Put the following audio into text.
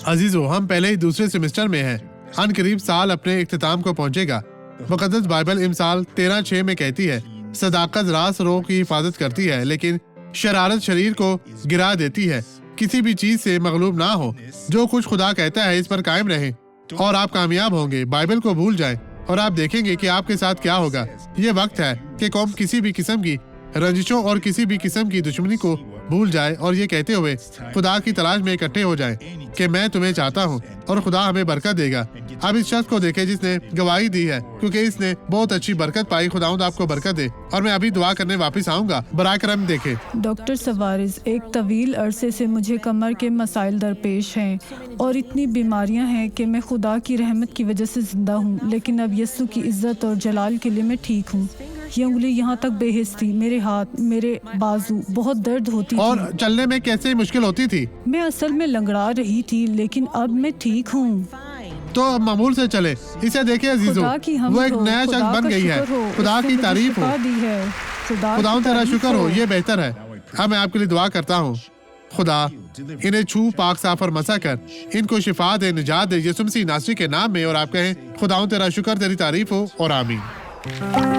عزیزو، ہم پہلے ہی دوسرے سیمسٹر میں ہیں، ان قریب سال اپنے اختتام کو پہنچے گا۔ مقدس بائبل امثال 13:6 میں کہتی ہے، صداقت راست روح کی حفاظت کرتی ہے، لیکن شرارت شریر کو گرا دیتی ہے۔ کسی بھی چیز سے مغلوب نہ ہو، جو کچھ خدا کہتا ہے اس پر قائم رہیں اور آپ کامیاب ہوں گے۔ بائبل کو بھول جائیں اور آپ دیکھیں گے کہ آپ کے ساتھ کیا ہوگا۔ یہ وقت ہے کہ قوم کسی بھی قسم کی رنجشوں اور کسی بھی قسم کی دشمنی کو بھول جائے اور یہ کہتے ہوئے خدا کی تلاش میں اکٹھے ہو جائیں کہ میں تمہیں چاہتا ہوں اور خدا ہمیں برکت دے گا۔ اب اس شخص کو دیکھیں جس نے گواہی دی ہے، کیونکہ اس نے بہت اچھی برکت پائی۔ خداوند آپ کو برکت دے، اور میں ابھی دعا کرنے واپس آؤں گا۔ برائے کرم دیکھیں۔ ڈاکٹر سوارز، ایک طویل عرصے سے مجھے کمر کے مسائل درپیش ہیں اور اتنی بیماریاں ہیں کہ میں خدا کی رحمت کی وجہ سے زندہ ہوں، لیکن اب یسوع کی عزت اور جلال کے لیے میں ٹھیک ہوں۔ یہ انگلی یہاں تک بے حس تھی، میرے ہاتھ، میرے بازو بہت درد ہوتی اور تھی، چلنے میں کیسے مشکل ہوتی تھی۔ میں اصل میں لنگڑا رہی تھی، لیکن اب میں ٹھیک ہوں۔ تو اب معمول سے چلے۔ اسے دیکھیں عزیزو، خدا کی حمد وہ ایک ہو، نیا خدا شخص بن کا گئی ہے۔ شکر ہو، خدا اس نے کی مجھے تعریف ہو۔ شفا دی ہے۔ خداوند تیرا شکر ہو، یہ بہتر ہے۔ اب میں آپ کے لیے دعا کرتا ہوں، خدا انہیں چھو، پاک صاف اور مسح کر ان کو شفا دے، نجات دے، یسوع مسیح ناصری کے نام میں، اور آپ کہیں خداوند تیرا شکر، تیری تعریف ہو، اور آمین۔